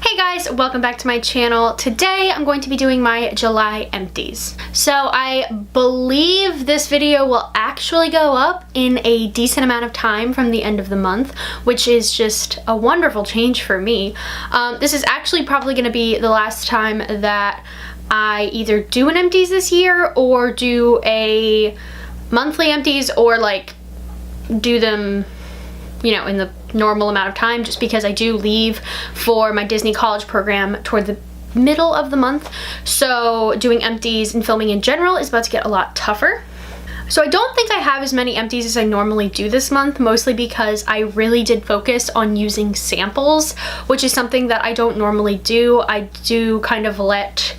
Hey guys, welcome back to my channel. Today I'm going to be doing my July empties. So I believe this video will actually go up in a decent amount of time from the end of the month, which is just a wonderful change for me. This is actually probably going to be the last time that I either do an empties this year or do a monthly empties, or like do them, you know, in the normal amount of time, just because I do leave for my Disney college program toward the middle of the month. So doing empties and filming in general is about to get a lot tougher. So I don't think I have as many empties as I normally do this month, mostly because I really did focus on using samples, which is something that I don't normally do. I do kind of let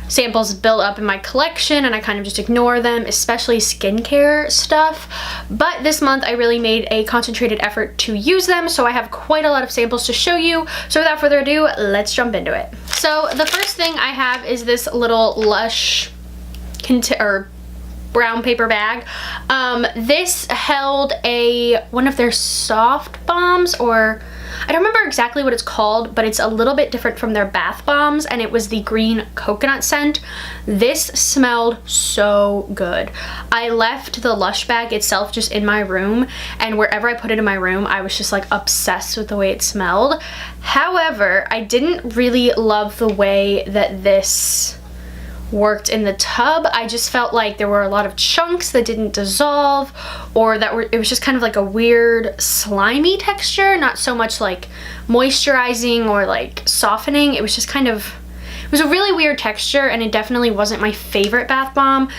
samples build up in my collection and I kind of just ignore them, especially skincare stuff. But this month I really made a concentrated effort to use them, so I have quite a lot of samples to show you. So without further ado, let's jump into it. So the first thing I have is this little Lush brown paper bag. This held one of their soft bombs, or I don't remember exactly what it's called, but it's a little bit different from their bath bombs, and it was the green coconut scent. This smelled so good. I left the Lush bag itself just in my room, and wherever I put it in my room, I was just like obsessed with the way it smelled. However, I didn't really love the way that this worked in the tub. I just felt like there were a lot of chunks that didn't dissolve, or it was just kind of like a weird slimy texture, not so much like moisturizing or like softening. It was just kind of, it was a really weird texture, and it definitely wasn't my favorite bath bomb.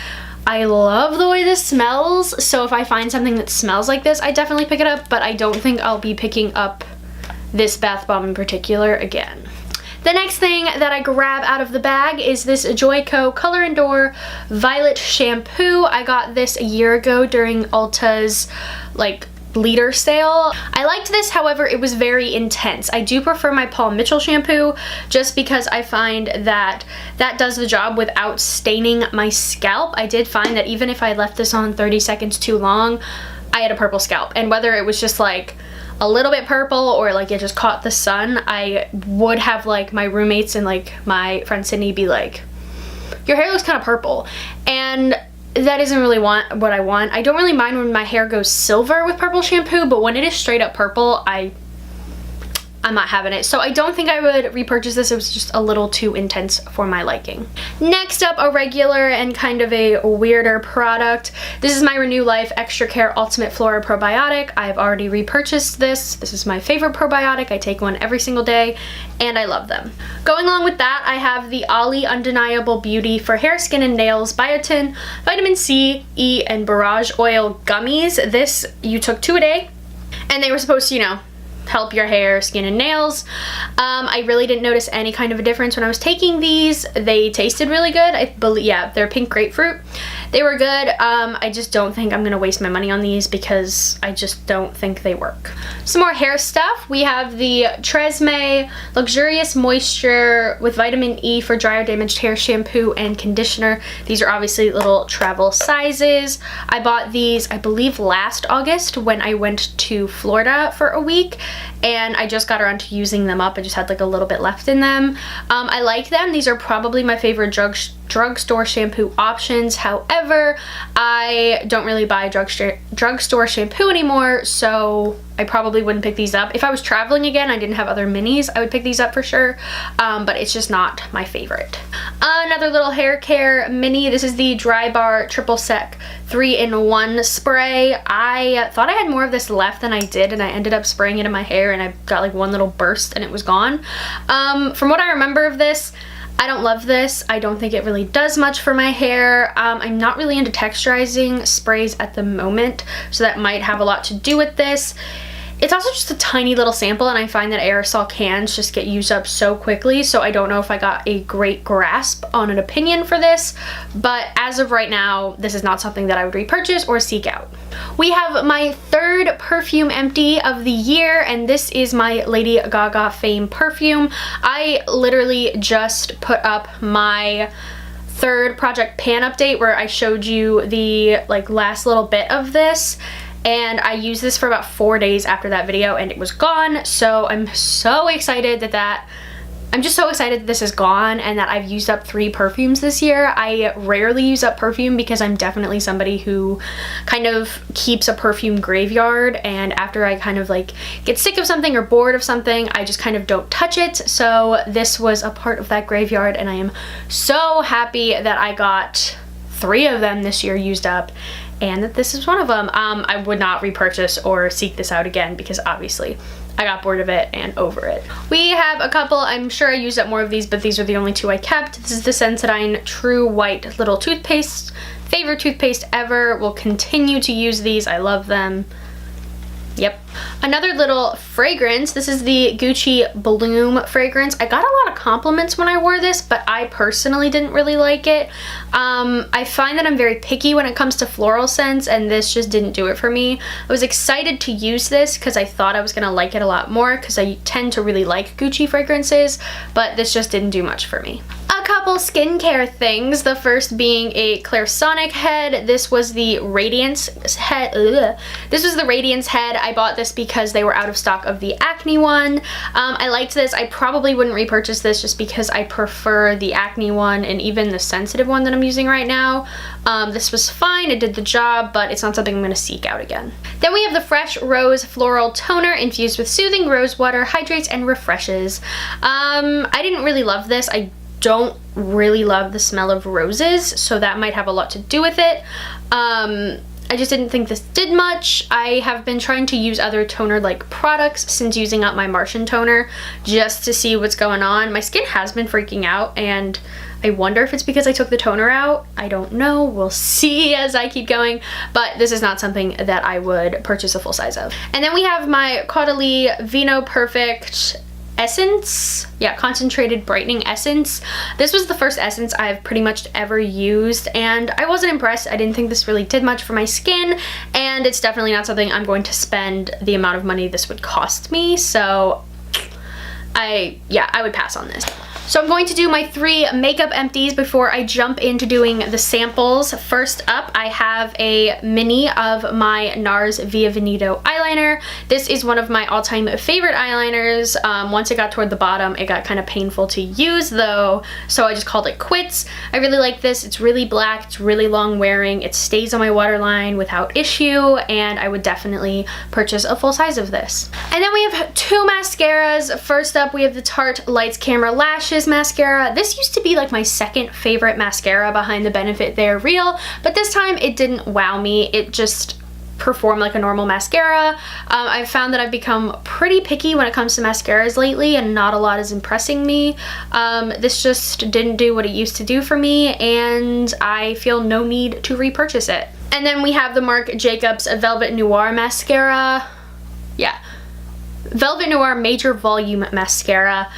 I love the way this smells, so if I find something that smells like this, I definitely pick it up, but I don't think I'll be picking up this bath bomb in particular again. The next thing that I grab out of the bag is this Joico Color & Door Violet Shampoo. I got this a year ago during Ulta's like liter sale. I liked this, however, it was very intense. I do prefer my Paul Mitchell shampoo just because I find that that does the job without staining my scalp. I did find that even if I left this on 30 seconds too long, I had a purple scalp, and whether it was just like a little bit purple or like it just caught the sun, I would have like my roommates and like my friend Sydney be like, your hair looks kind of purple, and that isn't really what I want. I don't really mind when my hair goes silver with purple shampoo, but when it is straight up purple, I'm not having it. So I don't think I would repurchase this. It was just a little too intense for my liking. Next up, a regular and kind of a weirder product. This is my Renew Life Extra Care Ultimate Flora Probiotic. I've already repurchased this. This is my favorite probiotic. I take one every single day and I love them. Going along with that, I have the Ollie Undeniable Beauty for Hair, Skin, and Nails Biotin, Vitamin C, E, and Barrage Oil Gummies. This, you took 2 a day, and they were supposed to, you know, help your hair, skin, and nails. I really didn't notice any kind of a difference when I was taking these. They tasted really good. I believe, yeah, they're pink grapefruit. They were good. I just don't think I'm gonna waste my money on these because I just don't think they work. Some more hair stuff. We have the Tresemme Luxurious Moisture with Vitamin E for Dry or Damaged Hair Shampoo and Conditioner. These are obviously little travel sizes. I bought these, I believe, last August when I went to Florida for a week, and I just got around to using them up. I just had like a little bit left in them. I like them. These are probably my favorite drugstore shampoo options. However, I don't really buy drugstore shampoo anymore, so I probably wouldn't pick these up. If I was traveling again, I didn't have other minis, I would pick these up for sure, but it's just not my favorite. Another little hair care mini. This is the Dry Bar Triple Sec 3-in-1 spray. I thought I had more of this left than I did, and I ended up spraying it in my hair, and I got like one little burst and it was gone. From what I remember of this, I don't love this. I don't think it really does much for my hair. I'm not really into texturizing sprays at the moment, so that might have a lot to do with this. It's also just a tiny little sample, and I find that aerosol cans just get used up so quickly, so I don't know if I got a great grasp on an opinion for this, but as of right now, this is not something that I would repurchase or seek out. We have my third perfume empty of the year, and this is my Lady Gaga Fame perfume. I literally just put up my third Project Pan update where I showed you the like last little bit of this, and I used this for about 4 days after that video and it was gone. So I'm so excited that that I'm just so excited that this is gone and that I've used up 3 perfumes this year. I rarely use up perfume because I'm definitely somebody who kind of keeps a perfume graveyard, and after I kind of like get sick of something or bored of something, I just kind of don't touch it. So this was a part of that graveyard, and I am so happy that I got 3 of them this year used up, and that this is one of them. I would not repurchase or seek this out again because obviously I got bored of it and over it. We have a couple, I'm sure I used up more of these, but these are the only 2 I kept. This is the Sensodyne True White Little Toothpaste. Favorite toothpaste ever. Will continue to use these. I love them. Yep. Another little fragrance. This is the Gucci Bloom fragrance. I got a lot of compliments when I wore this, but I personally didn't really like it. I find that I'm very picky when it comes to floral scents, and this just didn't do it for me. I was excited to use this because I thought I was gonna like it a lot more because I tend to really like Gucci fragrances, but this just didn't do much for me. A couple skincare things. The first being a Clairsonic head. This was the Radiance head. This was the Radiance head. I bought this because they were out of stock of the acne one. I liked this. I probably wouldn't repurchase this just because I prefer the acne one and even the sensitive one that I'm using right now. This was fine. It did the job, but it's not something I'm going to seek out again. Then we have the Fresh Rose Floral Toner infused with soothing rose water, hydrates and refreshes. I didn't really love this. I don't really love the smell of roses, so that might have a lot to do with it. I just didn't think this did much. I have been trying to use other toner-like products since using up my Martian toner just to see what's going on. My skin has been freaking out, and I wonder if it's because I took the toner out. I don't know. We'll see as I keep going, but this is not something that I would purchase a full size of. And then we have my Caudalie Vino Perfect Essence. Yeah, concentrated brightening essence. This was the first essence I've pretty much ever used, and I wasn't impressed. I didn't think this really did much for my skin, and it's definitely not something I'm going to spend the amount of money this would cost me, so I would pass on this. So I'm going to do my 3 makeup empties before I jump into doing the samples. First up, I have a mini of my NARS Via Veneto eyeliner. This is one of my all-time favorite eyeliners. Once it got toward the bottom, it got kind of painful to use though, so I just called it quits. I really like this. It's really black, it's really long wearing, it stays on my waterline without issue, and I would definitely purchase a full size of this. And then we have 2 mascaras. First up, we have the Tarte Lights Camera Lashes mascara. This used to be like my second favorite mascara behind the Benefit They're Real, but this time it didn't wow me. It just performed like a normal mascara. I've found that I've become pretty picky when it comes to mascaras lately, and not a lot is impressing me. This just didn't do what it used to do for me, and I feel no need to repurchase it. And then we have the Marc Jacobs Velvet Noir mascara. Yeah, Velvet Noir Major Volume Mascara.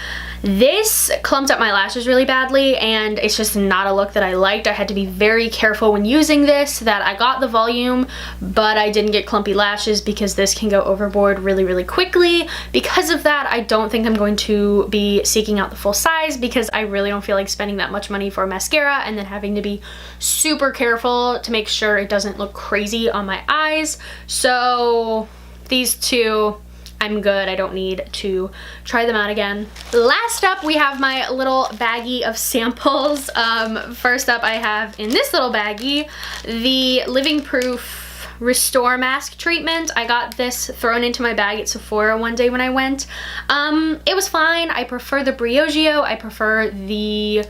This clumped up my lashes really badly, and it's just not a look that I liked. I had to be very careful when using this that I got the volume, but I didn't get clumpy lashes because this can go overboard really, really quickly. Because of that, I don't think I'm going to be seeking out the full size because I really don't feel like spending that much money for a mascara and then having to be super careful to make sure it doesn't look crazy on my eyes. So these 2, I'm good. I don't need to try them out again. Last up, we have my little baggie of samples. First up, I have in this little baggie the Living Proof Restore Mask Treatment. I got this thrown into my bag at Sephora one day when I went. It was fine. I prefer the Briogeo. I prefer the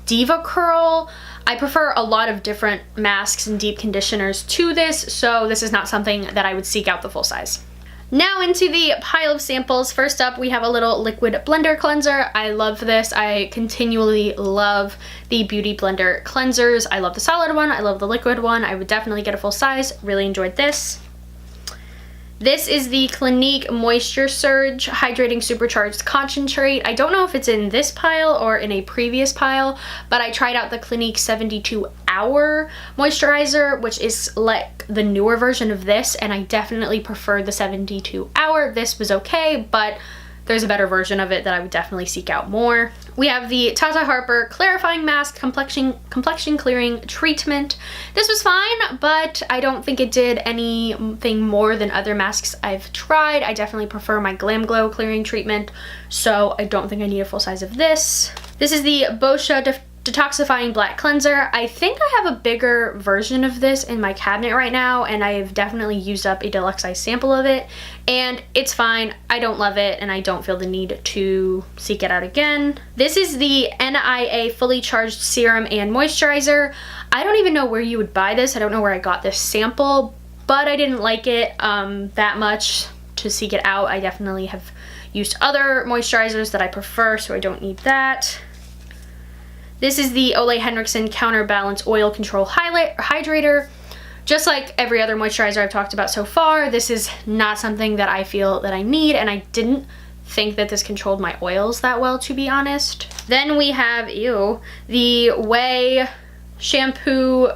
Diva Curl. I prefer a lot of different masks and deep conditioners to this, so this is not something that I would seek out the full size. Now into the pile of samples. First up, we have a little liquid blender cleanser. I love this. I continually love the Beauty Blender cleansers. I love the solid one. I love the liquid one. I would definitely get a full size. Really enjoyed this. This is the Clinique Moisture Surge Hydrating Supercharged Concentrate. I don't know if it's in this pile or in a previous pile, but I tried out the Clinique 72-hour moisturizer, which is like the newer version of this, and I definitely prefer the 72-hour. This was okay, but there's a better version of it that I would definitely seek out more. We have the Tata Harper Clarifying Mask Complexion Clearing Treatment. This was fine, but I don't think it did anything more than other masks I've tried. I definitely prefer my Glam Glow Clearing Treatment, so I don't think I need a full size of this. This is the Boscia Detoxifying Black Cleanser. I think I have a bigger version of this in my cabinet right now, and I've definitely used up a deluxe size sample of it, and it's fine. I don't love it, and I don't feel the need to seek it out again. This is the NIA Fully Charged Serum and Moisturizer. I don't even know where you would buy this. I don't know where I got this sample, but I didn't like it that much to seek it out. I definitely have used other moisturizers that I prefer, so I don't need that. This is the Ole Henriksen Counterbalance Oil Control Hydrator. Just like every other moisturizer I've talked about so far, this is not something that I feel that I need, and I didn't think that this controlled my oils that well, to be honest. Then we have, the Ouai Shampoo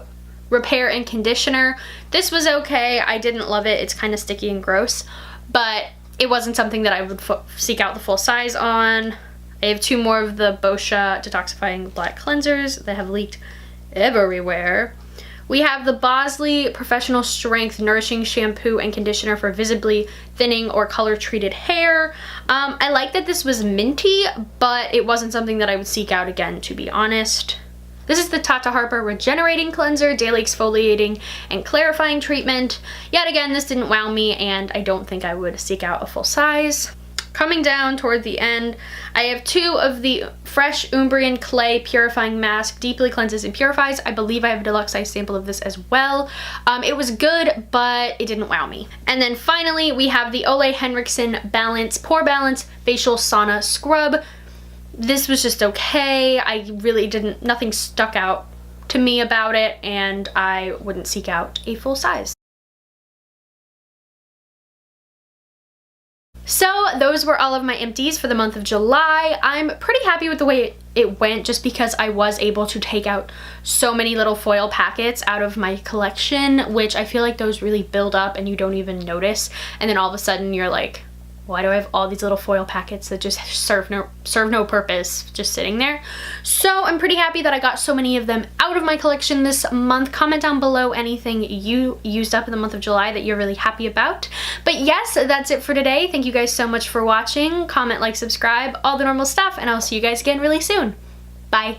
Repair and Conditioner. This was okay. I didn't love it. It's kind of sticky and gross, but it wasn't something that I would seek out the full size on. I have two more of the Boscia Detoxifying Black Cleansers that have leaked everywhere. We have the Bosley Professional Strength Nourishing Shampoo and Conditioner for visibly thinning or color treated hair. I like that this was minty, but it wasn't something that I would seek out again, to be honest. This is the Tata Harper Regenerating Cleanser, Daily Exfoliating and Clarifying Treatment. Yet again, this didn't wow me, and I don't think I would seek out a full size. Coming down toward the end, I have two of the Fresh Umbrian Clay Purifying Mask, Deeply Cleanses and Purifies. I believe I have a deluxe size sample of this as well. It was good, but it didn't wow me. And then finally, we have the Ole Henriksen Pore Balance Facial Sauna Scrub. This was just okay. I really nothing stuck out to me about it, and I wouldn't seek out a full size. So those were all of my empties for the month of July. I'm pretty happy with the way it went, just because I was able to take out so many little foil packets out of my collection, which I feel like those really build up and you don't even notice, and then all of a sudden you're like, why do I have all these little foil packets that just serve no purpose just sitting there? So I'm pretty happy that I got so many of them out of my collection this month. Comment down below anything you used up in the month of July that you're really happy about. But yes, that's it for today. Thank you guys so much for watching. Comment, like, subscribe, all the normal stuff, and I'll see you guys again really soon. Bye.